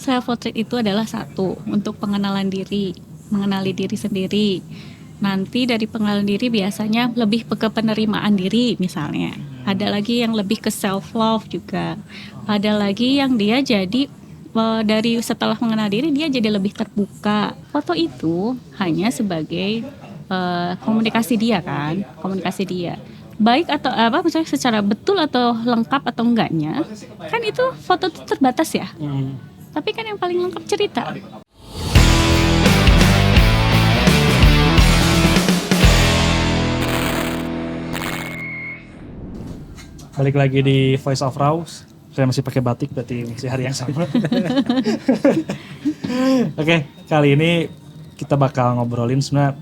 self portrait itu adalah satu untuk pengenalan diri, mengenali diri sendiri. Nanti dari pengenalan diri biasanya lebih ke penerimaan diri misalnya. Ada lagi yang lebih ke self love juga. Ada lagi yang dia jadi dari setelah mengenal diri dia jadi lebih terbuka. Foto itu hanya sebagai komunikasi dia kan, komunikasi dia. Baik atau apa misalnya secara betul atau lengkap atau enggaknya, kan itu foto itu terbatas ya. Tapi kan yang paling lengkap cerita. Balik lagi di Voice of Raw. Saya masih pakai batik berarti masih hari yang sama. Oke, kali ini kita bakal ngobrolin sebenarnya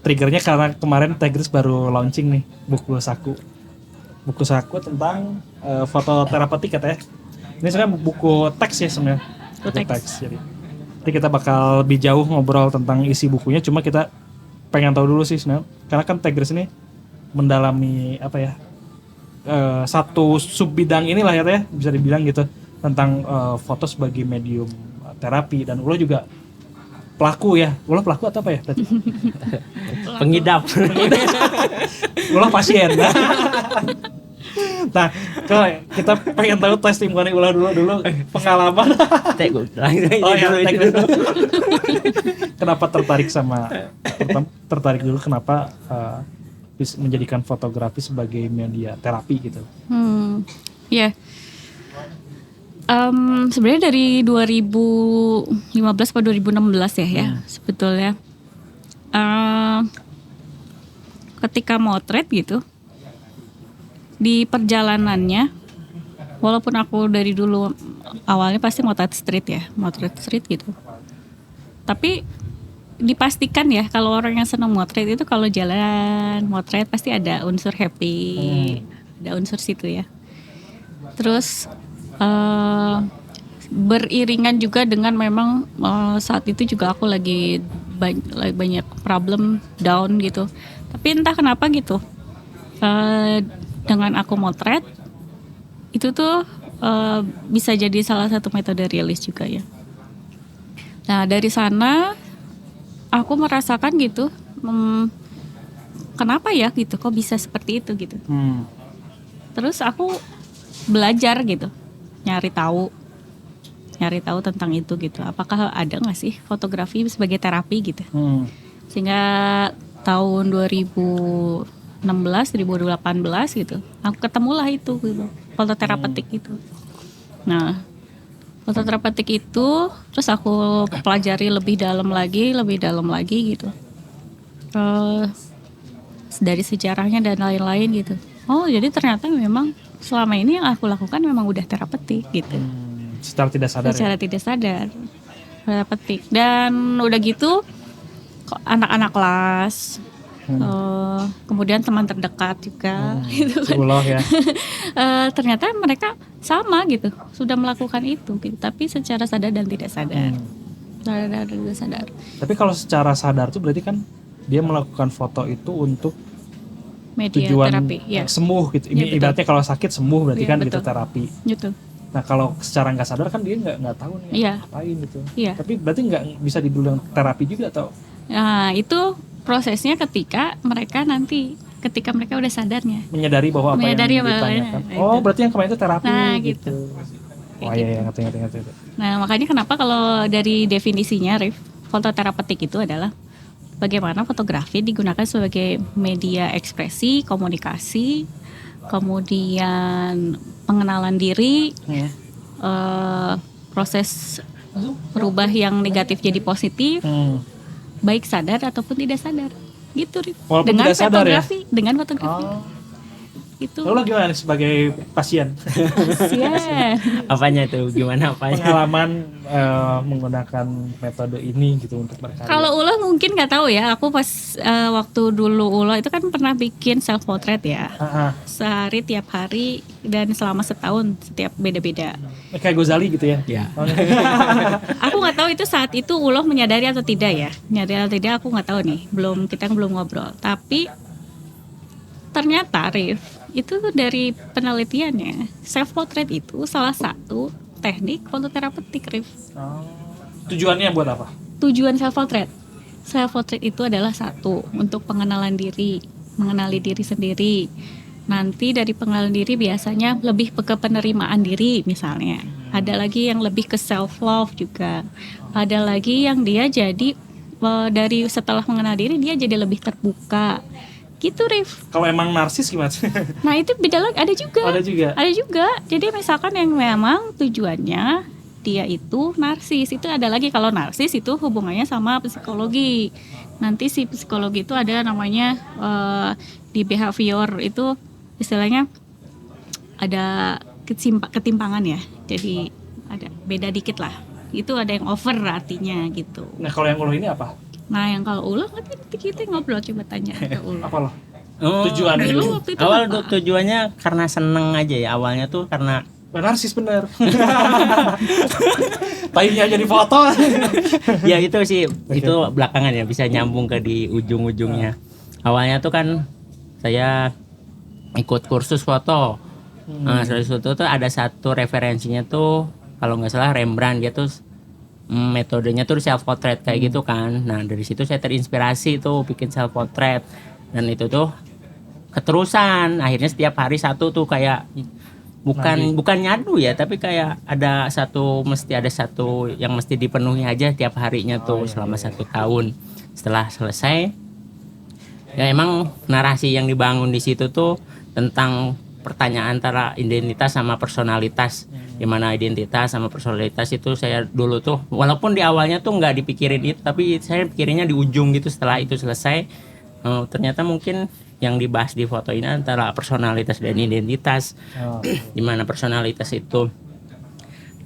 triggernya karena kemarin Tigris baru launching nih buku saku tentang foto terapeutik katanya. Ini sebenarnya buku teks ya sebenarnya. Buku teks. Jadi kita bakal lebih jauh ngobrol tentang isi bukunya. Cuma kita pengen tahu dulu sih sebenarnya. Karena kan Tigris ini mendalami apa ya? Satu sub bidang inilah ya bisa dibilang gitu tentang foto sebagai medium terapi, dan Ulo juga pelaku ya. Ulo pelaku atau apa ya? Pengidap. Ulo pasien. Nah, kalau kita pengen tahu testimoni Ulo dulu pengalaman. Kenapa tertarik dulu kenapa menjadikan fotografi sebagai media terapi gitu? Ya. Sebenarnya dari 2015 atau 2016 ya sebetulnya. Ketika motret gitu, di perjalanannya, walaupun aku dari dulu awalnya pasti motret street gitu. Tapi dipastikan ya kalau orang yang senang motret itu kalau jalan motret pasti ada unsur happy, ada unsur situ ya. Terus beriringan juga dengan memang saat itu juga aku lagi banyak problem down gitu. Tapi entah kenapa gitu dengan aku motret itu tuh bisa jadi salah satu metode rilis juga ya. Nah dari sana aku merasakan gitu, kenapa ya gitu, kok bisa seperti itu gitu. Terus aku belajar gitu, nyari tahu tentang itu gitu. Apakah ada nggak sih fotografi sebagai terapi gitu? Sehingga tahun 2016, 2018 gitu, aku ketemulah itu gitu, foto terapeutik itu. Nah, foto terapeutik itu terus aku pelajari lebih dalam lagi gitu. Dari sejarahnya dan lain-lain gitu. Oh, jadi ternyata memang selama ini yang aku lakukan memang udah terapeutik gitu. Secara tidak sadar. Terapeutik. Dan udah gitu anak-anak kelas, kemudian teman terdekat juga gitu kan. Ya. Ternyata mereka sama gitu, sudah melakukan itu gitu, tapi secara sadar dan tidak sadar. Sadar. Tapi kalau secara sadar tuh berarti kan dia melakukan foto itu untuk media tujuan terapi, ya. Sembuh gitu. Ini ibaratnya kalau sakit sembuh berarti kan gitu terapi. Gitu. Nah kalau secara nggak sadar kan dia nggak tahu nih ngapain gitu. Iya. Tapi berarti nggak bisa dibilang terapi juga atau? Nah itu prosesnya ketika mereka udah sadarnya. Menyadari bahwa apa yang ditanyakan. Oh berarti yang kemarin itu terapi gitu. Oh iya ngerti. Nah makanya kenapa kalau dari definisinya Rif, foto terapeutik itu adalah bagaimana fotografi digunakan sebagai media ekspresi, komunikasi, kemudian pengenalan diri, proses merubah yang negatif jadi positif, baik sadar ataupun tidak sadar, gitu Rif. Dengan fotografi, ya? Dengan fotografi. Gitu. Lalu gimana sebagai pasien? Apanya itu? Gimana apanya? Pengalaman menggunakan metode ini gitu untuk berkarya. Kalau Ulo mungkin nggak tahu ya. Aku pas waktu dulu Ulo itu kan pernah bikin self portrait ya. Sehari tiap hari dan selama setahun setiap beda-beda. Kayak Ghazali gitu ya? Ya. Aku nggak tahu itu saat itu Ulo menyadari atau tidak ya. Menyadari atau tidak aku nggak tahu nih. Kita belum ngobrol. Tapi ternyata Rif, itu dari penelitiannya self portrait itu salah satu teknik fototerapeutik, Rif. Tujuannya buat apa? Tujuan self portrait. Self portrait itu adalah satu, untuk pengenalan diri, mengenali diri sendiri. Nanti dari pengenalan diri biasanya lebih ke penerimaan diri misalnya. Ada lagi yang lebih ke self love juga. Ada lagi yang dia jadi dari setelah mengenal diri dia jadi lebih terbuka. Gitu, Rif. Kalau emang narsis gimana? Nah, itu beda lagi, ada juga. Ada juga. Ada juga. Jadi misalkan yang memang tujuannya dia itu narsis, itu ada lagi. Kalau narsis itu hubungannya sama psikologi. Nanti si psikologi itu ada namanya di behavior itu istilahnya ada ketimpangan ya. Jadi ada beda dikit lah. Itu ada yang over artinya gitu. Nah, kalau yang ulu ini apa? Nah, yang kalau ulang nanti kita ngobrol, coba tanya ke ulang. Apa loh? Oh, Tujuannya Dulu dulu. waktu itu awal apa? tujuannya karena seneng aja ya. Awalnya tuh karena Narsis bener. Tainya jadi foto. ya itu sih itu belakangan ya bisa nyambung ke di ujung-ujungnya. Awalnya tuh kan saya ikut kursus foto. Nah, dari situ tuh ada satu referensinya tuh kalau nggak salah Rembrandt, dia tuh metodenya tuh self portrait kayak gitu kan. Nah, dari situ saya terinspirasi tuh bikin self portrait dan itu tuh keterusan. Akhirnya setiap hari satu tuh kayak bukan nyadu ya, tapi kayak mesti ada satu yang mesti dipenuhi aja tiap harinya tuh selama 1 tahun. Setelah selesai ya emang narasi yang dibangun di situ tuh tentang pertanyaan antara identitas sama personalitas, dimana identitas sama personalitas itu saya dulu tuh walaupun di awalnya tuh nggak dipikirin itu, tapi saya pikirinnya di ujung gitu. Setelah itu selesai ternyata mungkin yang dibahas di foto ini antara personalitas dan identitas, dimana personalitas itu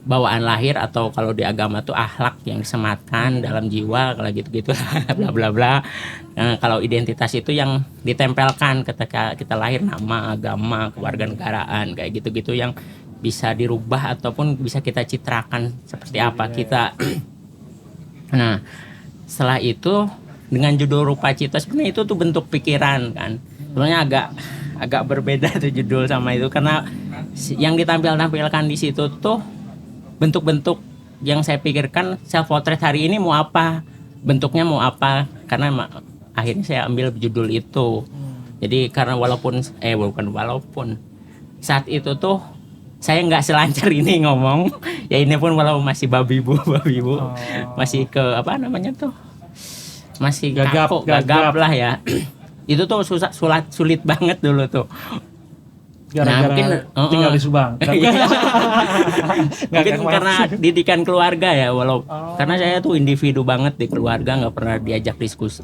bawaan lahir atau kalau di agama tuh akhlak yang disematkan dalam jiwa, kalau gitu-gitu bla bla bla. Nah, kalau identitas itu yang ditempelkan ketika kita lahir, nama, agama, kewarganegaraan kayak gitu-gitu yang bisa dirubah ataupun bisa kita citrakan seperti apa kita. Nah, setelah itu dengan judul Rupa Cita sebenarnya itu tuh bentuk pikiran kan. Sebenarnya agak berbeda tuh judul sama itu karena yang ditampilkan di situ tuh bentuk-bentuk yang saya pikirkan self portrait hari ini mau apa, bentuknya mau apa, karena akhirnya saya ambil judul itu. Jadi karena walaupun saat itu tuh saya nggak selancar ini ngomong, ya ini pun walaupun masih babi bu, masih ke apa namanya tuh, masih Gagap lah ya. Itu tuh sulit banget dulu tuh. Gara-gara mungkin tinggal di Subang. Mungkin karena didikan keluarga ya, karena saya tuh individu banget di keluarga, nggak pernah diajak diskusi,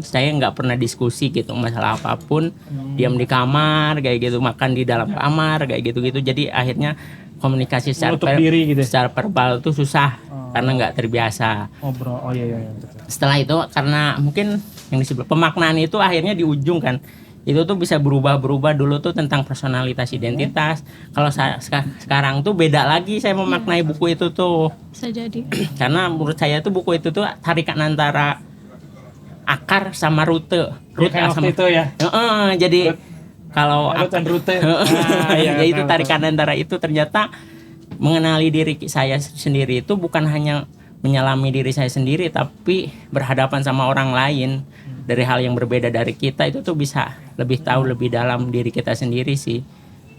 saya nggak pernah diskusi gitu masalah apapun, diam di kamar kayak gitu, makan di dalam kamar kayak gitu. Jadi akhirnya komunikasi secara verbal tuh susah karena nggak terbiasa. Ngobrol. Iya. Setelah itu karena mungkin yang disebut pemaknaan itu akhirnya di ujung kan. Itu tuh bisa berubah dulu tuh tentang personalitas identitas. Kalau sekarang tuh beda lagi saya memaknai buku itu tuh. Bisa jadi. Karena menurut saya tuh buku itu tuh tarikan antara akar sama rute. Kayak sama itu ya. Jadi kalau rute. ya itu tarikan antara itu ternyata mengenali diri saya sendiri itu bukan hanya menyelami diri saya sendiri, tapi berhadapan sama orang lain dari hal yang berbeda dari kita. Itu tuh bisa lebih tahu lebih dalam diri kita sendiri sih.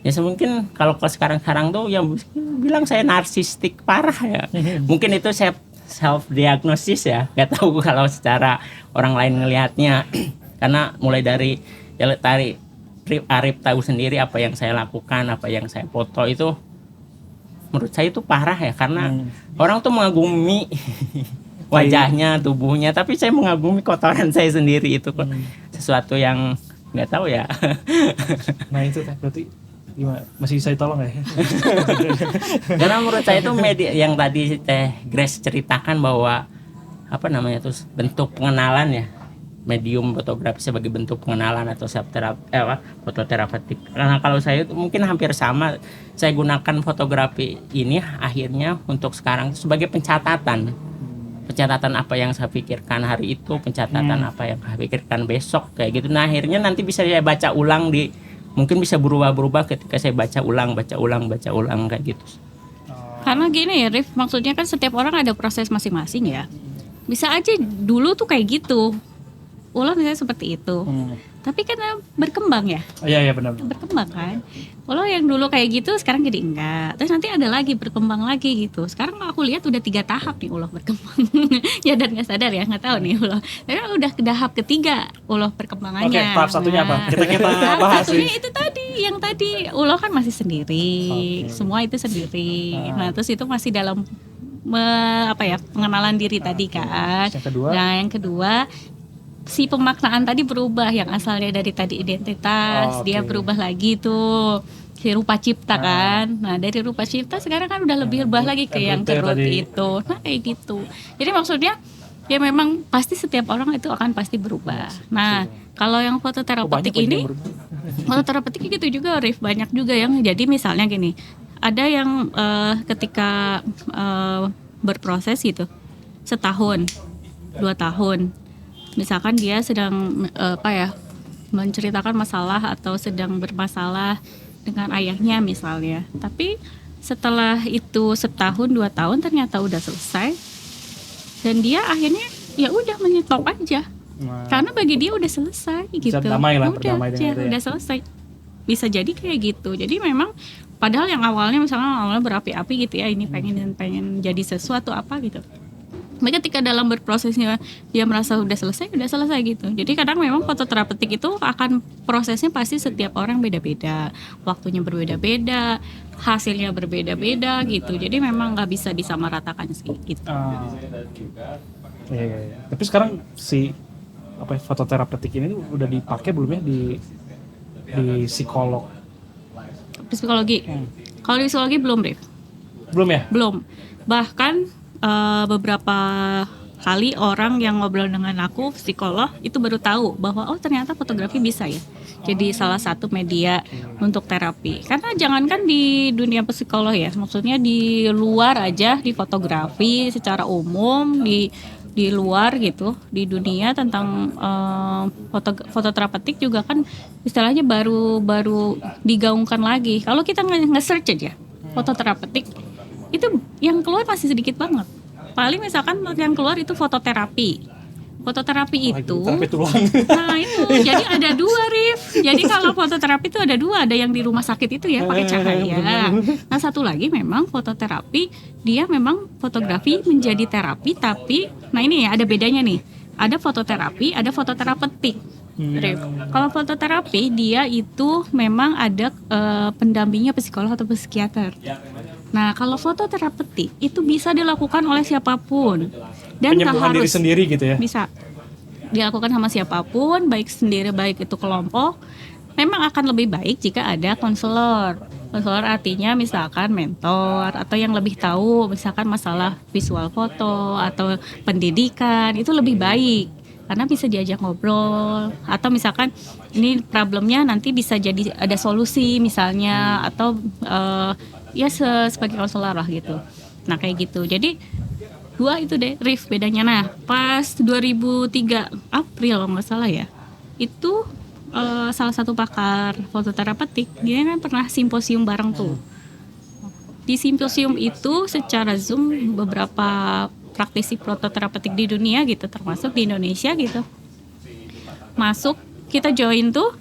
Ya mungkin kalau sekarang tuh yang bilang saya narsistik parah ya. Mungkin itu self diagnosis ya. Gak tahu kalau secara orang lain ngelihatnya. Karena mulai dari Arif tahu sendiri apa yang saya lakukan, apa yang saya foto itu menurut saya itu parah ya, karena orang tuh mengagumi wajahnya, tubuhnya, tapi saya mengagumi kotoran saya sendiri. Itu sesuatu yang nggak tahu ya. Nah itu berarti gimana? Masih bisa ditolong nggak ya? Karena menurut saya itu media yang tadi Grace ceritakan bahwa apa namanya tuh bentuk pengenalan ya, medium fotografi sebagai bentuk pengenalan atau fototerapeutik. Karena kalau saya itu mungkin hampir sama, saya gunakan fotografi ini akhirnya untuk sekarang sebagai pencatatan apa yang saya pikirkan hari itu, pencatatan apa yang saya pikirkan besok kayak gitu. Nah akhirnya nanti bisa saya baca ulang mungkin bisa berubah-berubah ketika saya baca ulang kayak gitu. Karena gini ya, Rif, maksudnya kan setiap orang ada proses masing-masing ya. Bisa aja dulu tuh kayak gitu, ulo misalnya seperti itu. Tapi kan berkembang ya, Iya benar. berkembang kan. Ulo yang dulu kayak gitu sekarang jadi enggak. Terus nanti ada lagi berkembang lagi gitu. Sekarang aku lihat udah 3 tahap nih ulo berkembang. Ya dan nggak sadar ya, nggak tahu nih ulo. Sekarang udah ke tahap ketiga ulo perkembangannya. Oke, tahap satunya apa? Kita Tahap bahas satunya sih. itu tadi, yang tadi ulo kan masih sendiri, Oke. semua itu sendiri. Nah terus itu masih dalam pengenalan diri tadi kan. Yang kedua? Nah yang kedua si pemaknaan tadi berubah, yang asalnya dari tadi identitas Oh, oke. dia berubah lagi tuh si rupa cipta kan. Nah dari rupa cipta sekarang kan udah lebih berubah lagi ke yang Rute kerut tadi. itu. Nah kayak gitu. Jadi maksudnya ya memang pasti setiap orang itu akan pasti berubah. Nah kalau yang fototerapeutik ini, fototerapeutik gitu juga Rif, banyak juga yang jadi misalnya gini, ada yang ketika berproses gitu setahun 2 tahun, misalkan dia sedang menceritakan masalah atau sedang bermasalah dengan ayahnya misalnya, tapi setelah itu setahun 2 tahun ternyata udah selesai dan dia akhirnya ya udah menyetop aja. Nah, Karena bagi dia udah selesai gitu. damai lah, Udah, berdamai dengan itu ya. udah selesai. Bisa jadi kayak gitu. Jadi memang padahal yang awalnya misalnya awalnya berapi-api gitu ya, ini pengen jadi sesuatu apa gitu. Tapi ketika dalam berprosesnya dia merasa udah selesai gitu. Jadi kadang memang fototerapeutik itu akan prosesnya pasti setiap orang beda-beda, waktunya berbeda-beda, hasilnya berbeda-beda gitu. Jadi memang nggak bisa disamaratakan sih gitu. Iya. Tapi sekarang si fototerapeutik ini udah dipakai belum ya di psikolog? Psikologi. Kalau di psikologi belum, Rif. Belum ya? Belum. Bahkan beberapa kali orang yang ngobrol dengan aku psikolog itu baru tahu bahwa oh ternyata fotografi bisa ya jadi salah satu media untuk terapi. Karena jangankan di dunia psikolog ya, maksudnya di luar aja, di fotografi secara umum, di luar gitu, di dunia tentang fototerapeutik juga kan istilahnya baru digaungkan lagi. Kalau kita nge-search aja fototerapeutik, itu yang keluar masih sedikit banget. Paling misalkan yang keluar itu fototerapi. Fototerapi itu, Terapi tulang. nah itu jadi ada 2, Rif. Jadi kalau fototerapi itu ada 2, ada yang di rumah sakit itu ya pakai cahaya. Nah satu lagi memang fototerapi, dia memang fotografi menjadi terapi, tapi nah ini ya ada bedanya nih. Ada fototerapi, ada fototerapeutik. Rif. Kalau fototerapi dia itu memang ada pendampingnya psikolog atau psikiater. Nah, kalau fototerapeutik itu bisa dilakukan oleh siapapun dan tak Penyembuhan diri harus sendiri gitu ya? bisa dilakukan sama siapapun, baik sendiri baik itu kelompok. Memang akan lebih baik jika ada konselor. Konselor artinya misalkan mentor atau yang lebih tahu misalkan masalah visual foto atau pendidikan, itu lebih baik. Karena bisa diajak ngobrol atau misalkan ini problemnya nanti bisa jadi ada solusi misalnya atau sebagai konselor lah gitu. Nah kayak gitu. Jadi 2 itu deh Rif bedanya. Nah pas 2003 April kalau nggak salah ya, itu salah satu pakar fototerapeutik dia kan pernah simposium bareng tuh. Di simposium itu secara Zoom beberapa praktisi fototerapeutik di dunia gitu, termasuk di Indonesia gitu, masuk, kita join tuh,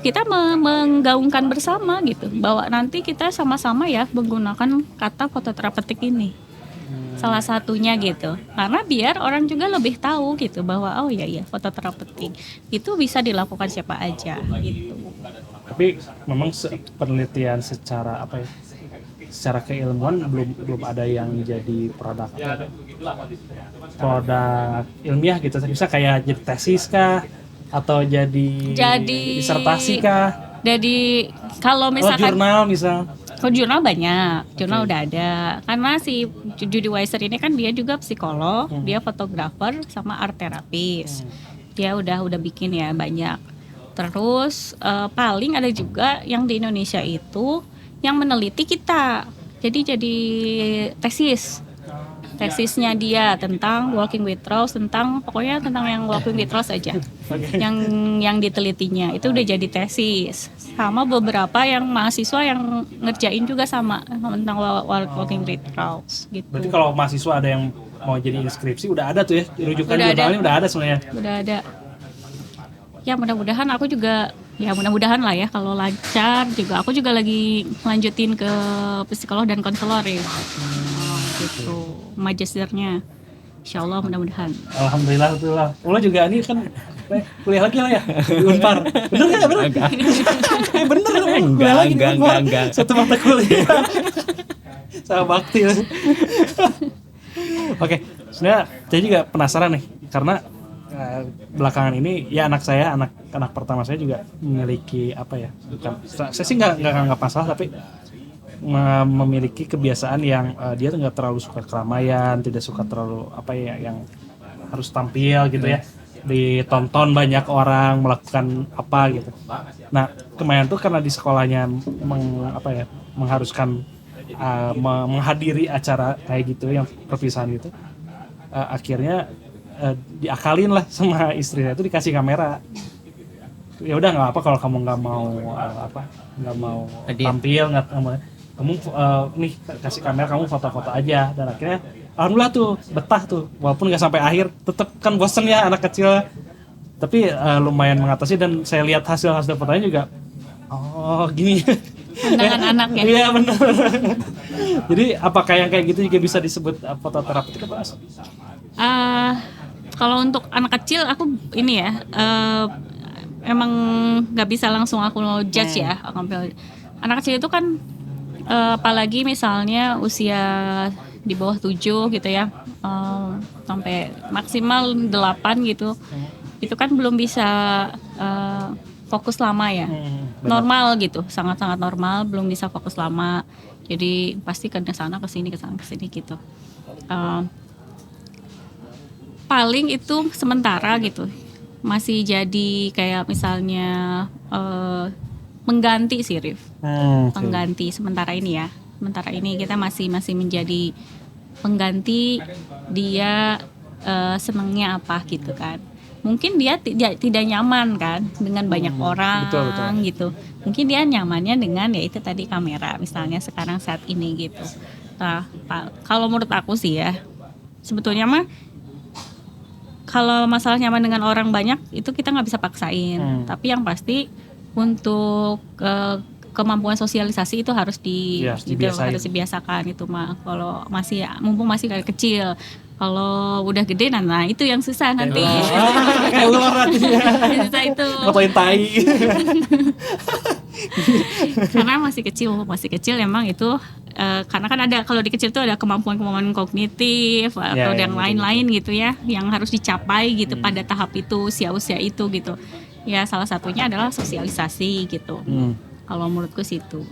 kita menggaungkan bersama gitu, bahwa nanti kita sama-sama ya menggunakan kata fototerapeutik ini, salah satunya gitu, karena biar orang juga lebih tahu gitu bahwa oh iya fototerapeutik itu bisa dilakukan siapa aja gitu. Tapi memang penelitian secara secara keilmuan belum ada yang jadi produk ilmiah gitu. Bisa kayak jadi tesis kah atau jadi disertasi kah? Jadi kalau misalkan jurnal misal. kalau jurnal banyak, jurnal udah ada. Karena si Judy Weiser ini kan dia juga psikolog, dia fotografer sama art terapis. Dia udah bikin ya banyak. Terus paling ada juga yang di Indonesia itu yang meneliti kita. Jadi tesisnya dia tentang Walking with Rose, pokoknya tentang yang Walking with Rose aja. Yang ditelitinya itu udah jadi tesis. sama beberapa yang mahasiswa yang ngerjain juga sama tentang working rules gitu. Berarti kalau mahasiswa ada yang mau jadi inskripsi udah ada tuh ya, rujukan Udah ada. jurnalnya udah ada sebenarnya. Udah ada. Ya mudah-mudahan aku juga, ya mudah-mudahan lah ya kalau lancar juga. Aku juga lagi lanjutin ke psikolog dan konselor ya. Gitu, magisternya. Insya Allah mudah-mudahan. Alhamdulillah betul lah. Ula juga ini kan kuliah lagi lah ya di Unpar. Bener nggak? Bener? Bener kan? Kuliah lagi di Unpar. Enggak. Satu mata kuliah. Sama bakti. Oke, sebenarnya saya juga penasaran nih karena belakangan ini ya anak pertama saya juga memiliki apa ya? Bukan, saya sih nggak masalah tapi memiliki kebiasaan yang dia tuh nggak terlalu suka keramaian, tidak suka terlalu apa ya yang harus tampil gitu ya, ditonton banyak orang melakukan apa gitu. Nah kemarin tuh karena di sekolahnya mengharuskan menghadiri acara kayak gitu yang perpisahan gitu, akhirnya diakalin lah sama istrinya itu dikasih kamera. Ya udah nggak apa kalau kamu nggak mau tampil kamu nih kasih kamera kamu foto-foto aja, dan akhirnya alhamdulillah tuh betah tuh walaupun nggak sampai akhir, tetap kan bosen ya anak kecil tapi lumayan mengatasi, dan saya lihat hasil fotonya juga gini Pandangan anak ya. iya benar. Jadi apakah yang kayak gitu juga bisa disebut fototerapi itu Mas? Kalau untuk anak kecil aku ini ya emang nggak bisa langsung aku judge ya. Anak kecil itu kan apalagi misalnya usia di bawah 7 gitu ya, sampai maksimal 8 gitu, itu kan belum bisa fokus lama ya, normal gitu, sangat-sangat normal, belum bisa fokus lama, jadi pasti ke sana ke sini gitu. Paling itu sementara gitu, masih jadi kayak misalnya mengganti sih Rif. Pengganti sementara ini ya. Sementara ini kita masih menjadi pengganti dia senangnya apa gitu kan. Mungkin dia tidak nyaman kan dengan banyak orang betul. Gitu. Mungkin dia nyamannya dengan ya itu tadi kamera misalnya sekarang saat ini gitu. Nah, kalau menurut aku sih ya, sebetulnya mah kalau masalah nyaman dengan orang banyak itu kita nggak bisa paksain. Tapi yang pasti untuk kemampuan sosialisasi itu harus dibiasakan itu mah. Kalau mumpung masih kecil. Kalau udah gede nah itu yang susah nanti. Kayak luar hatinya. Susah itu. Ngapain tai. Karena masih kecil emang itu karena kan ada, kalau di kecil tuh ada kemampuan kognitif atau yang lain-lain gitu ya yang harus dicapai gitu pada tahap itu, usia itu gitu. Ya salah satunya adalah sosialisasi gitu. Kalau menurutku situ.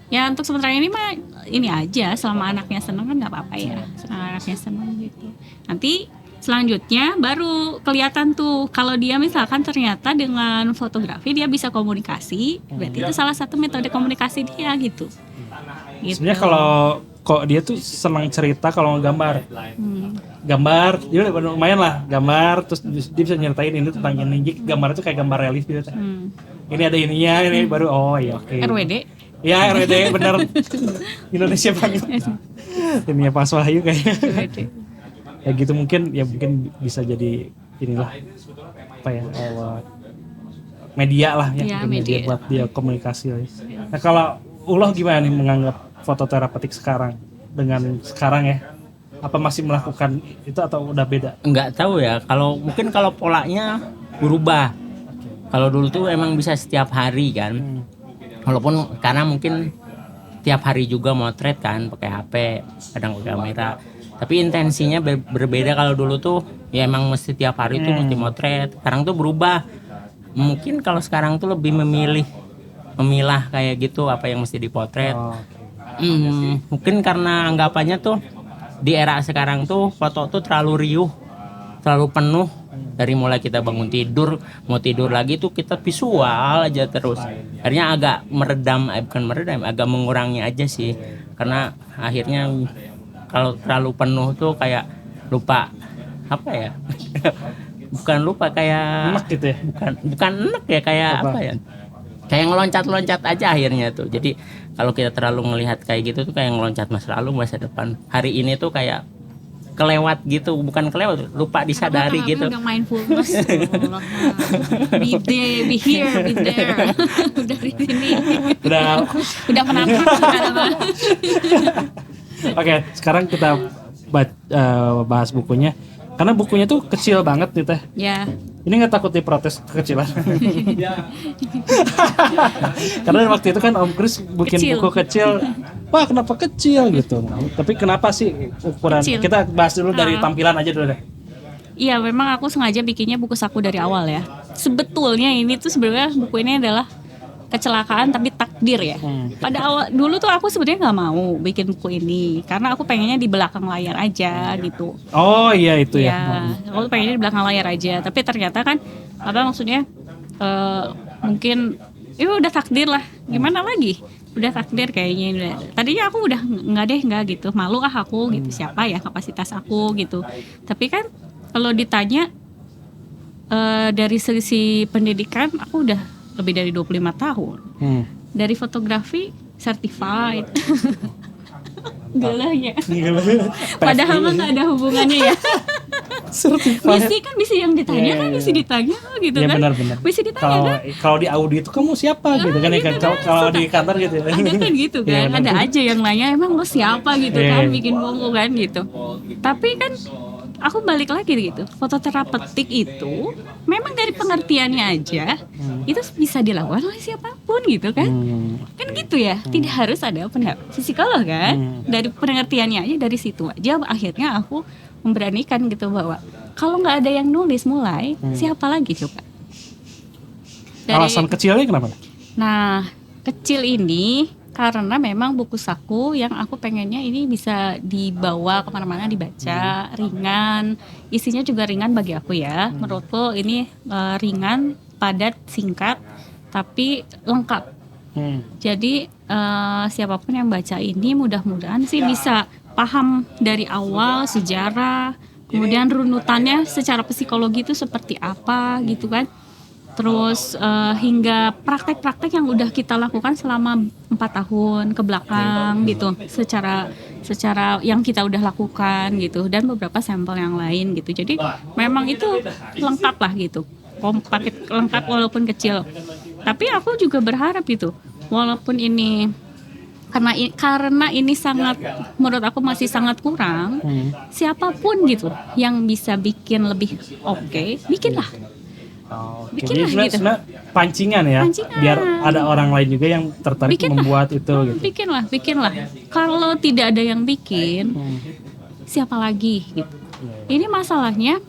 Ya untuk sementara ini mah ini aja, selama anaknya senang kan nggak apa-apa ya. Selama anaknya senang gitu. Nanti selanjutnya baru kelihatan tuh kalau dia misalkan ternyata dengan fotografi dia bisa komunikasi, berarti itu salah satu metode komunikasi dia gitu. Sebenarnya kalau kok dia tuh senang cerita kalau gambar. Gambar, dia udah lumayan lah gambar, terus dia bisa nyeritain ini tentang ini. Gambar itu kayak gambar realis gitu. Ini ada ininya, ini baru ya oke. RWD. Ya RWD bener. Indonesia banget. Ini Pak Wahyu kayaknya. Ya gitu mungkin bisa jadi inilah apa ya media lah ya, media buat dia komunikasi. Nah kalau Uloh gimana nih menganggap fototerapeutik sekarang dengan sekarang ya? Apa masih melakukan itu atau udah beda? Enggak tahu ya. Mungkin kalau polanya berubah. Kalau dulu tuh emang bisa setiap hari kan. Walaupun karena mungkin tiap hari juga motret kan pakai HP, kadang pakai kamera. Tapi intensinya berbeda. Kalau dulu tuh ya emang mesti tiap hari tuh mesti motret. Sekarang tuh berubah. Mungkin kalau sekarang tuh lebih memilah kayak gitu apa yang mesti dipotret. Mungkin karena anggapannya tuh di era sekarang tuh foto tuh terlalu riuh, terlalu penuh. Dari mulai kita bangun tidur, mau tidur lagi tuh kita visual aja terus. Akhirnya agak agak mengurangi aja sih. Karena akhirnya kalau terlalu penuh tuh kayak lupa apa ya? Bukan lupa kayak enak gitu ya? Bukan enak ya kayak apa ya? kayak ngeloncat-loncat aja akhirnya tuh. Jadi kalau kita terlalu ngelihat kayak gitu tuh kayak ngeloncat masa lalu masa depan. Hari ini tuh kayak kelewat gitu, bukan kelewat, lupa disadari Karena gitu. udah mindfulness. Allah, be there, be here, be there. Udah di sini. Udah menatap sekarang. Oke, sekarang kita bahas bukunya. Karena bukunya tuh kecil banget nih Teh. Ya. Ini nggak takut diprotes kekecilan? Karena waktu itu kan Om Kris bikin Kecil. buku kecil. Wah kenapa kecil gitu? Tapi kenapa sih ukuran? Kecil. Kita bahas dulu dari tampilan aja dulu deh. Iya, memang aku sengaja bikinnya buku saku dari awal ya. Sebetulnya ini tuh sebenarnya buku ini adalah kecelakaan tapi takdir ya. Pada awal dulu tuh aku sebenarnya nggak mau bikin buku ini karena aku pengennya di belakang layar aja gitu. Oh iya itu ya. Ya, aku pengennya di belakang layar aja. Tapi ternyata kan apa maksudnya mungkin itu udah takdir lah. Gimana lagi? Udah takdir kayaknya. Tadinya aku udah nggak gitu. Malu aku gitu. Siapa ya kapasitas aku gitu. Tapi kan kalau ditanya dari sisi pendidikan aku udah lebih dari 25 tahun. Dari fotografi certified. Galanya. Padahal mah nggak ada hubungannya ya. Certified. Misi yang ditanya kan misi ditanya gitu Ya kan. benar-benar. Misi ditanya kan. Kalau di Audi itu kamu siapa gitu kan? gitu kan. Kalau di kantor gitu. Ada kan gitu Iya, kan. benar. Ada aja yang nanya emang lo siapa gitu Iya. kan bikin buku kan gitu. Tapi kan aku balik lagi gitu. Fototerapeutik itu memang dari pengertiannya aja itu bisa dilakukan oleh siapapun gitu kan. Kan gitu ya. Tidak harus ada psikolog kan. Dari pengertiannya aja dari situ aja akhirnya aku memberanikan gitu bahwa kalau nggak ada yang nulis mulai siapa lagi coba. Alasan kecilnya kenapa? Nah, kecil ini karena memang buku saku yang aku pengennya ini bisa dibawa kemana-mana dibaca, ringan, isinya juga ringan bagi aku ya. Menurutku ini ringan, padat, singkat, tapi lengkap. Jadi siapapun yang baca ini mudah-mudahan sih bisa paham dari awal sejarah, kemudian runutannya secara psikologi itu seperti apa gitu kan. Terus hingga praktek-praktek yang udah kita lakukan selama 4 tahun ke belakang gitu, secara yang kita udah lakukan gitu, dan beberapa sampel yang lain gitu. Jadi memang itu lengkap lah gitu, paket lengkap walaupun kecil. Tapi aku juga berharap gitu, walaupun ini karena ini sangat, menurut aku masih sangat kurang, siapapun gitu yang bisa bikin lebih oke, bikinlah. Jadi Bikinlah gitu. sebenarnya pancingan ya, Pancingan. biar ada orang lain juga yang tertarik Bikinlah. membuat itu gitu. Bikinlah. Kalau tidak ada yang bikin, siapa lagi gitu. Ini masalahnya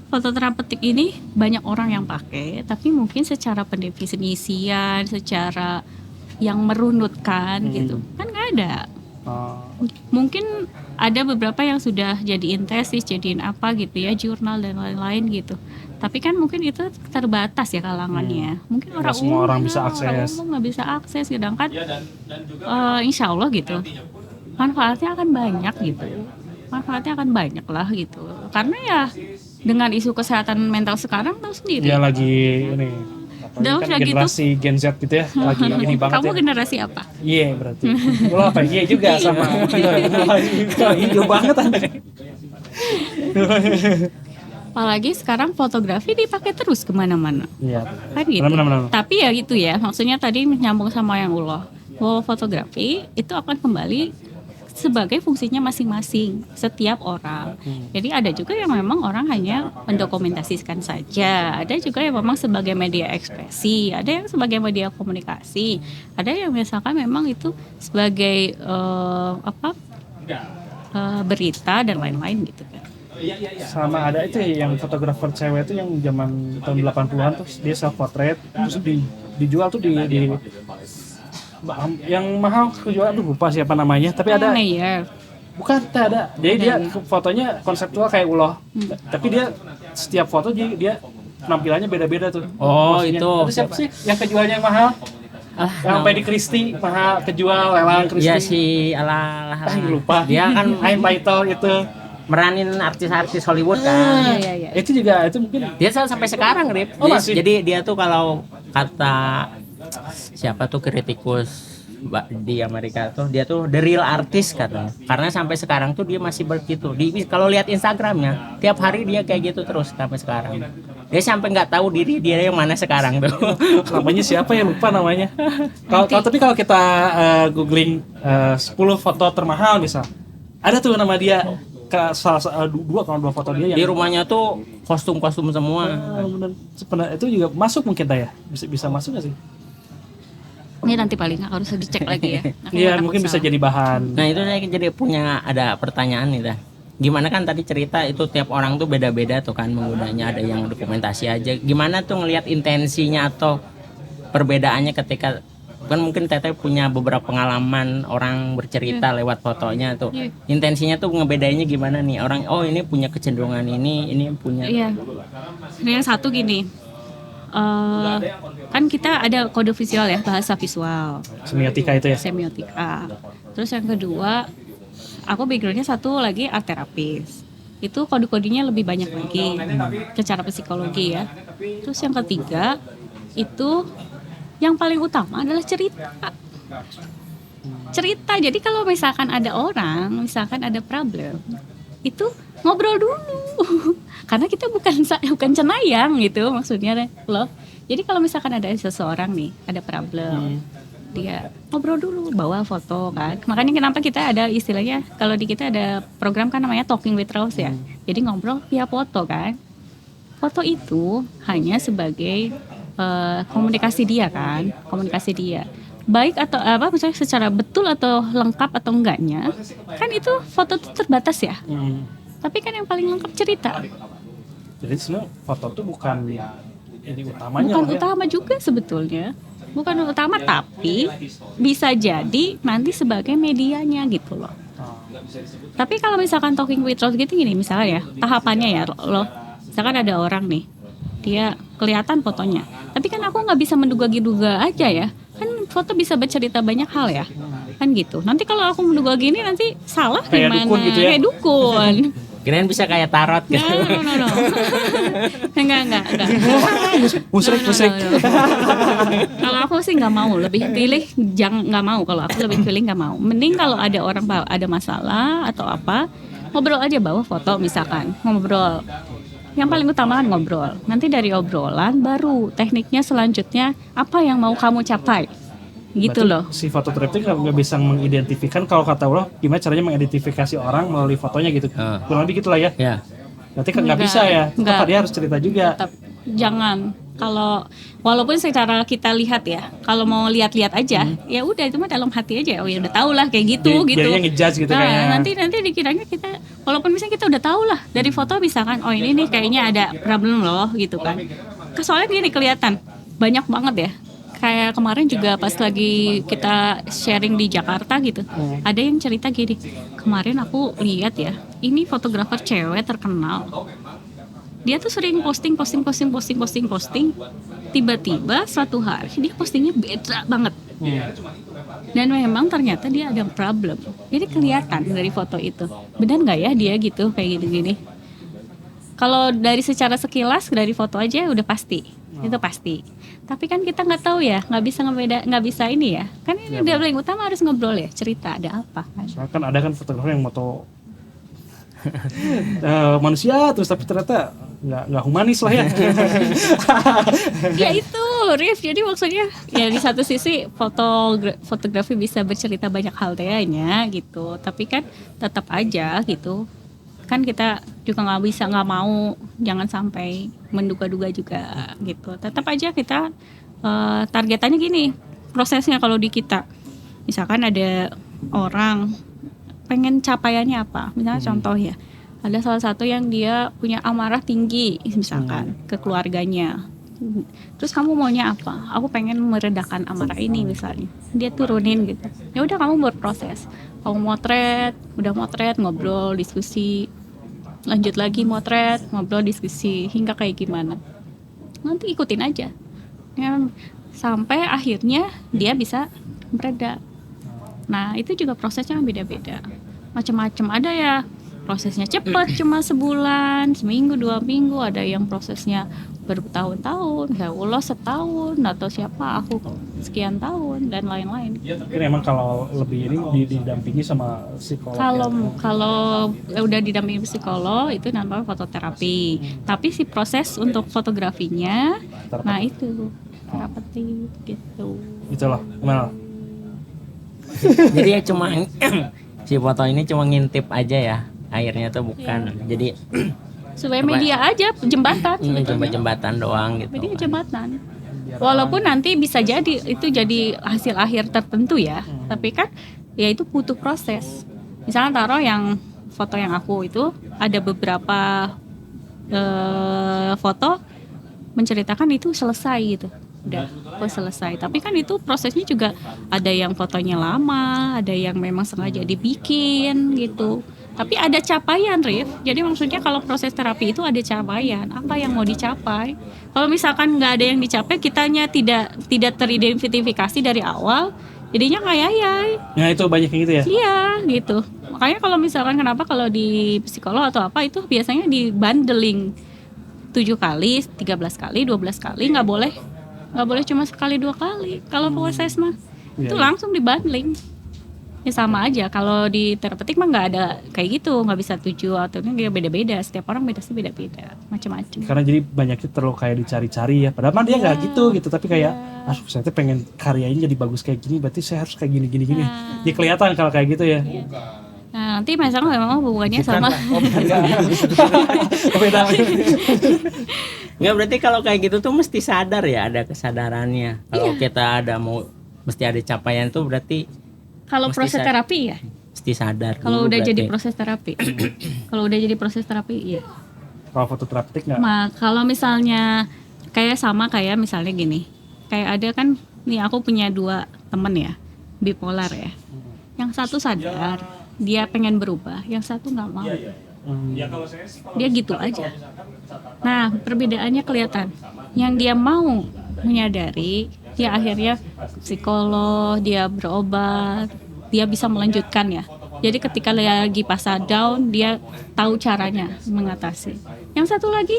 fototerapeutik ini banyak orang yang pakai, tapi mungkin secara pendefinisian, secara yang merunutkan gitu, kan nggak ada. Mungkin ada beberapa yang sudah jadiin tesis, jadiin apa gitu ya, jurnal dan lain-lain gitu. Tapi kan mungkin itu terbatas ya kalangannya. Mungkin Nggak semua orang bisa akses. Orang umum nggak bisa akses, sedangkan insya Allah gitu, manfaatnya akan banyak gitu. Manfaatnya akan banyak lah gitu. Karena ya dengan isu kesehatan mental sekarang tahu sendiri. Dia lagi ini. Dan Kan udah gitu. generasi Gen Z gitu ya, lagi ini banget Kamu ya. generasi apa? Iya berarti. Lo apa? Iya juga sama. Iya banget Anda. Apalagi sekarang fotografi dipakai terus kemana-mana. Iya. Kan gitu. Benar. Tapi ya gitu ya, maksudnya tadi menyambung sama yang Allah, bahwa fotografi itu akan kembali sebagai fungsinya masing-masing setiap orang. Jadi ada juga yang memang orang hanya mendokumentasikan saja, ada juga yang memang sebagai media ekspresi, ada yang sebagai media komunikasi, ada yang misalkan memang itu sebagai berita dan lain-lain gitu kan. Sama ada itu ya, yang fotografer cewek itu yang zaman tahun 80-an tuh dia self portrait terus dijual tuh di yang mahal kejual, aduh lupa siapa namanya, tapi ada Mayer. bukan ada, jadi dia fotonya konseptual kayak uloh, tapi dia setiap foto dia penampilannya beda-beda tuh. Oh, Maksudnya, itu. siapa sih yang kejualnya yang mahal? Yang sampai di Christie mahal kejual lelang Christie. Iya si ala lupa. Dia kan I'm Title itu. meranin artis-artis Hollywood kan. Iya. Itu juga itu mungkin Dia sampai sekarang, Rip. Oh, masih? Jadi dia tuh kalau kata siapa tuh kritikus di Amerika tuh, dia tuh the real artist katanya, karena sampai sekarang tuh dia masih begitu. Kalau lihat Instagramnya tiap hari dia kayak gitu terus sampai sekarang. Dia sampai nggak tahu diri dia yang mana sekarang tuh. Namanya siapa ya, lupa namanya. Tapi kalau kita googling 10 foto termahal misal, ada tuh nama dia, dua foto dia yang Di rumahnya tuh kostum-kostum semua. bener. Sebenarnya itu juga masuk mungkin ya, bisa masuk nggak sih? Ini nanti paling harus dicek lagi ya. Iya, mungkin bisa jadi bahan. Nah itu saya jadi punya ada pertanyaan nih dah. Gimana kan tadi cerita itu tiap orang tuh beda-beda tuh kan menggunanya, ada yang dokumentasi aja. Gimana tuh ngelihat intensinya atau perbedaannya ketika kan mungkin Teteh punya beberapa pengalaman orang bercerita lewat fotonya tuh. Iya. Intensinya tuh ngebedainnya gimana nih? Orang ini punya kecenderungan ini punya. Iya. Yang satu gini. Kan kita ada kode visual ya, bahasa visual, Semiotika itu ya. semiotika. Terus yang kedua, aku backgroundnya satu lagi art terapis. Itu kode-kodenya lebih banyak lagi secara psikologi ya. Terus yang ketiga, itu yang paling utama adalah cerita. Cerita. Jadi kalau misalkan ada orang, misalkan ada problem, itu ngobrol dulu. Karena kita bukan cenayang gitu maksudnya loh. Jadi kalau misalkan ada seseorang nih ada problem, dia ngobrol dulu, bawa foto kan. Makanya kenapa kita ada istilahnya, kalau di kita ada program kan namanya Talking with Rose ya. Jadi ngobrol via foto kan. Foto itu hanya sebagai komunikasi dia kan, komunikasi dia. Baik atau apa misalnya secara betul atau lengkap atau enggaknya, kan itu foto itu terbatas ya. Tapi kan yang paling lengkap cerita. Jadi sebenarnya foto tuh bukan ini utamanya. Bukan utama juga sebetulnya. Bukan utama tapi bisa jadi nanti sebagai medianya gitu loh. Tapi kalau misalkan Talking with Rose gitu gini misalnya ya, tahapannya ya loh. Misalkan ada orang nih, dia kelihatan fotonya. Tapi kan aku nggak bisa menduga-duga aja ya. Kan foto bisa bercerita banyak hal ya. Kan gitu. Nanti kalau aku menduga gini nanti salah Kayak gimana? dukun gitu ya? Kayak dukun. Kirain bisa kayak tarot gitu. No. Enggak. Musrik. No. Kalau aku sih nggak mau, lebih pilih nggak mau. Kalau aku lebih pilih nggak mau. Mending kalau ada orang ada masalah atau apa, ngobrol aja, bawa foto misalkan, ngobrol. Yang paling utama kan ngobrol. Nanti dari obrolan baru tekniknya selanjutnya apa yang mau kamu capai. Gitu Berarti loh. Si foto terapis nggak bisa mengidentifikkan, kalau kata Allah gimana caranya mengidentifikasi orang melalui fotonya gitu. Kurang lebih gitulah ya. Ya. Berarti kan nggak bisa ya. Tetap Enggak. dia harus cerita juga. Tetap jangan. Kalau walaupun secara kita lihat ya, kalau mau lihat-lihat aja, ya udah itu mah dalam hati aja. Oh ya udah tahu lah kayak gitu gitu. Biasanya ngejudge gitu Nah, kayaknya. nanti dikiranya kita, walaupun misalnya kita udah tahu lah dari foto misalkan, oh ini nih kayaknya ada problem loh gitu kan. Soalnya gini kelihatan banyak banget ya. Kayak kemarin juga pas lagi kita sharing di Jakarta gitu, ada yang cerita gini, kemarin aku lihat ya, ini fotografer cewek terkenal. Dia tuh sering posting. Tiba-tiba suatu hari dia postingnya beda banget. Dan memang ternyata dia ada problem. Jadi kelihatan dari foto itu. Benar nggak ya dia gitu kayak gini-gini? Kalau dari secara sekilas dari foto aja udah pasti, itu pasti. Tapi kan kita nggak tahu ya, nggak bisa ini ya. Kan ini udah paling utama harus ngobrol ya, cerita ada apa kan? Soalnya kan ada kan fotografer yang moto manusia terus tapi ternyata nggak humanis lah ya. Ya itu, Rif. Jadi maksudnya ya di satu sisi fotografi bisa bercerita banyak hal kayaknya gitu. Tapi kan tetap aja gitu. Kan kita juga nggak mau jangan sampai menduga-duga juga gitu. Tetap aja kita targetannya gini. Prosesnya kalau di kita, misalkan ada orang pengen capaiannya apa, misalnya contoh ya, ada salah satu yang dia punya amarah tinggi misalkan ke keluarganya, terus kamu maunya apa? Aku pengen meredakan amarah ini misalnya, dia turunin gitu. Ya udah kamu berproses, kamu udah motret, ngobrol, diskusi, lanjut lagi motret, ngobrol, diskusi, hingga kayak gimana, nanti ikutin aja ya, sampai akhirnya dia bisa mereda. Nah itu juga prosesnya beda-beda, macam-macam. Ada ya prosesnya cepat cuma sebulan, seminggu, 2 minggu, ada yang prosesnya bertahun-tahun, kayak ulos setahun atau siapa aku sekian tahun dan lain-lain. Mungkin emang kalau lebih ini didampingi sama psikolog. Kalau udah didampingi psikolog itu namanya fototerapi. Tapi si proses untuk fotografinya, nah itu terapeutik gitu. Gitu loh. Gimana? Jadi ya cuma si foto ini cuma ngintip aja ya. Akhirnya tuh bukan. Jadi Supaya media aja, jembatan. cuma jembatan doang gitu. Media jembatan. Walaupun nanti bisa jadi itu jadi hasil akhir tertentu ya. Tapi kan ya itu butuh proses. Misalnya taruh yang foto yang aku itu ada beberapa foto menceritakan itu selesai gitu. Udah selesai. Tapi kan itu prosesnya juga ada yang fotonya lama, ada yang memang sengaja dibikin gitu. Tapi ada capaian, Rif. Jadi maksudnya kalau proses terapi itu ada capaian. Apa yang mau dicapai? Kalau misalkan nggak ada yang dicapai, kitanya tidak teridentifikasi dari awal, jadinya kayak yay. Nah itu banyak yang gitu ya? Iya, gitu. Makanya kalau misalkan kenapa kalau di psikolog atau apa itu biasanya di bundling 7 kali, 13 kali, 12 kali, nggak boleh cuma sekali 2 kali. Kalau proses mah itu langsung di bundling. Ya sama aja, kalau di terapeutik mah nggak ada kayak gitu, nggak bisa 7 atau ini beda-beda, setiap orang beda-beda, macam-macam. Karena jadi banyaknya terlalu kayak dicari-cari ya, padahal mah dia nggak gitu, tapi kayak, saya tuh pengen karyanya jadi bagus kayak gini, berarti saya harus kayak gini. Dia kelihatan kalau kayak gitu ya. Nah, nanti misalnya memang hubungannya sama. Beda. Nggak, berarti kalau kayak gitu tuh mesti sadar ya, ada kesadarannya. Kalau kita mesti ada capaian tuh berarti. Kalau proses terapi ya? Mesti sadar. Kalau udah berarti. jadi proses terapi. Kalau udah jadi proses terapi, iya. Kalau fototerapeutik nggak? Kalau misalnya kayak misalnya gini. Kayak ada kan, nih aku punya 2 temen ya, bipolar ya. Yang satu sadar, dia pengen berubah. Yang satu nggak mau. Dia gitu aja. Nah, perbedaannya kelihatan. Yang dia mau menyadari, dia akhirnya psikolog, dia berobat, dia bisa melanjutkan ya. Jadi ketika lagi fase down, dia tahu caranya mengatasi. Yang satu lagi,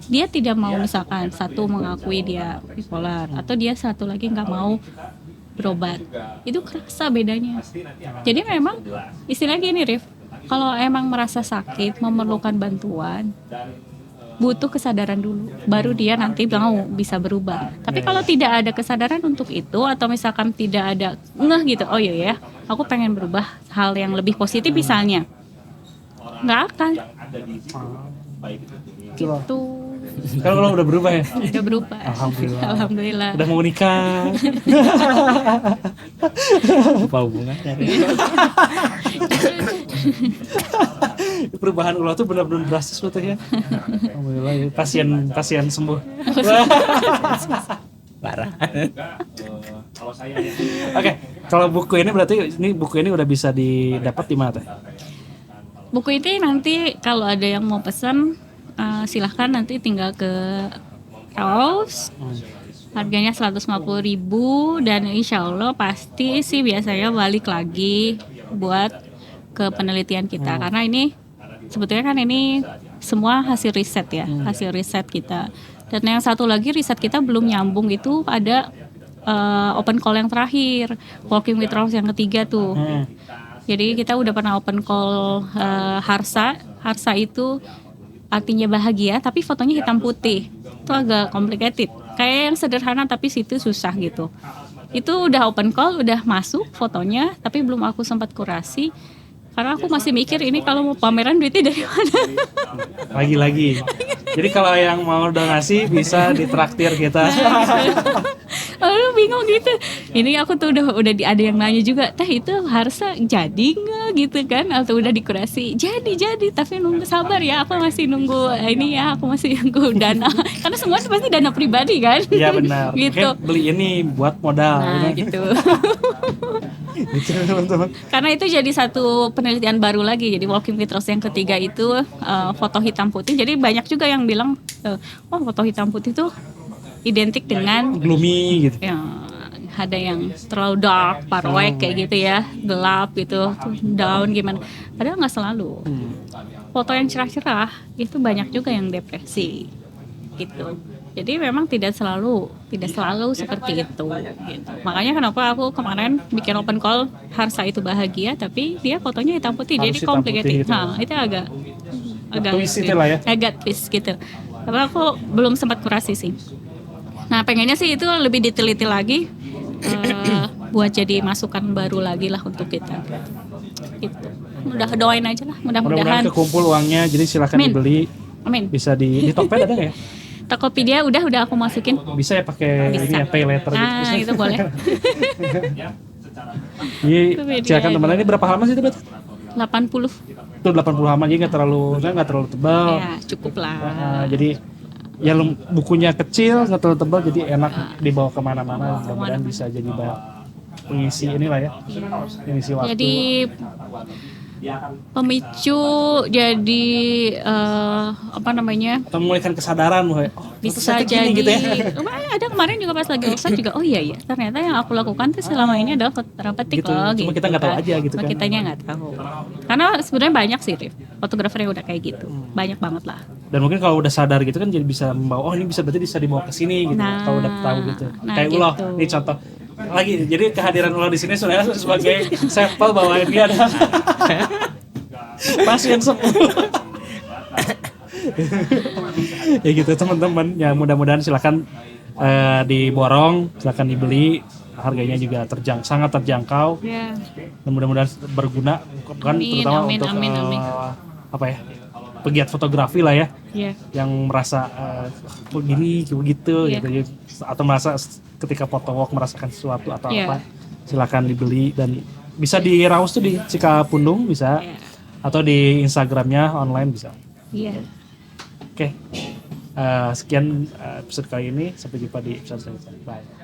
dia tidak mau, misalkan satu mengakui dia bipolar, atau dia satu lagi nggak mau berobat. Itu kerasa bedanya. Jadi memang istilahnya gini, Rif, kalau emang merasa sakit, memerlukan bantuan, butuh kesadaran dulu, baru dia nanti mau bisa berubah. Tapi kalau tidak ada kesadaran untuk itu, atau misalkan tidak ada gitu, oh iya ya, aku pengen berubah hal yang lebih positif misalnya, nggak akan. Gitu. Kalau udah berubah ya? Udah berubah. Alhamdulillah. Udah mau nikah. Apa hubungannya? Perubahan Allah tuh benar-benar drastis loh tuh ya. Alhamdulillah ya. Pasien sembuh. Parah. Oke, kalau buku ini berarti buku ini udah bisa didapat di mana teh? Buku ini nanti kalau ada yang mau pesan, silahkan nanti tinggal ke kaos. Harganya 150.000 dan insya Allah pasti sih biasanya balik lagi buat ke penelitian kita. Karena ini sebetulnya kan ini semua hasil riset ya, hasil riset kita. Dan yang satu lagi riset kita belum nyambung itu ada open call yang terakhir, Walking with Rose yang ketiga tuh. Jadi kita udah pernah open call Harsa. Harsa itu artinya bahagia, tapi fotonya hitam putih. Itu agak complicated. Kayak yang sederhana tapi situ susah gitu. Itu udah open call, udah masuk fotonya, tapi belum aku sempat kurasi. Karena aku masih mikir ini kalau mau pameran duitnya dari mana. Lagi-lagi. Jadi kalau yang mau donasi bisa ditraktir kita. Lalu bingung gitu. Ini aku tuh udah ada yang nanya juga, teh itu harusnya jadi nggak gitu kan? Atau udah dikurasi? Jadi. Tapi nunggu sabar ya. Aku masih nunggu ini ya. Aku masih nunggu dana. Karena semua pasti dana pribadi kan? Iya benar. Gitu. Mungkin beli ini buat modal. Nah gitu. Karena itu jadi satu penelitian baru lagi. Jadi Walking with Rose yang ketiga itu foto hitam putih. Jadi banyak juga yang bilang, foto hitam putih tuh identik dengan gloomy gitu. Ya, ada yang terlalu dark, paranoid kayak gitu ya, gelap gitu, down gimana. Padahal nggak selalu. Foto yang cerah-cerah itu banyak juga yang depresi gitu. Jadi memang tidak selalu seperti itu gitu. Makanya kenapa aku kemarin bikin open call Harsa itu bahagia tapi dia fotonya hitam putih Harus jadi hitam complicated. putih gitu. Nah, itu agak Twist itu lah ya. agak twist gitu. Tapi aku belum sempat kurasi sih. Nah, pengennya sih itu lebih diteliti lagi buat jadi masukan baru lagi lah untuk kita. Gitu. Udah doain aja lah, Mudah-mudahan mudah-mudahan. kekumpul uangnya, jadi silakan Amin. dibeli. Amin. Bisa di Tokped ada nggak ya? Tokopedia udah aku masukin. Bisa ya pakai Bisa. ini ya, pay later gitu. Nah, itu boleh. Jadi Tokopedia silakan itu. teman-teman, ini berapa halaman sih itu, Bet? 80. Itu 80 halaman, jadi nggak terlalu tebal. Ya, cukup lah. Jadi ya bukunya kecil, nggak terlalu tebal, jadi enak dibawa kemana-mana. Mudah-mudahan bisa jadi banyak pengisi inilah ya, pengisi waktu. Jadi pemicu, jadi apa namanya? Atau memulihkan kesadaran, oh, Bisa ternyata jadi gini gitu ya. ada kemarin juga pas lagi research juga, oh iya ternyata yang aku lakukan tuh selama ini adalah terapeutik Gitu. loh Cuma gitu kita nggak tahu kan. aja gitu Cuma kan. kitanya nggak tahu karena sebenarnya banyak sih Rif, fotografer yang udah kayak gitu, banyak banget lah. Dan mungkin kalau udah sadar gitu kan jadi bisa membawa, oh ini berarti bisa dibawa ke sini gitu. Nah, Kalau udah tahu gitu. nah Kayak gitu. Uloh, ini contoh lagi. Jadi kehadiran Uloh di sini sebenarnya sebagai sampel bahwa ini ada pasien sembuh. Ya gitu teman-teman. Ya mudah-mudahan silakan diborong, silakan dibeli. Harganya juga sangat terjangkau. Ya. Dan mudah-mudahan berguna kan, Amin, terutama amin, untuk amin. apa ya, pegiat fotografi lah ya, Ya. yang merasa begini begitu Iya. gitu, atau merasa ketika foto walk merasakan sesuatu atau Iya. apa, silakan dibeli dan bisa diraus tuh di Cikapundung bisa, Iya. atau di Instagramnya online bisa. Iya. Oke. Sekian episode kali ini, sampai jumpa di episode selanjutnya. Bye.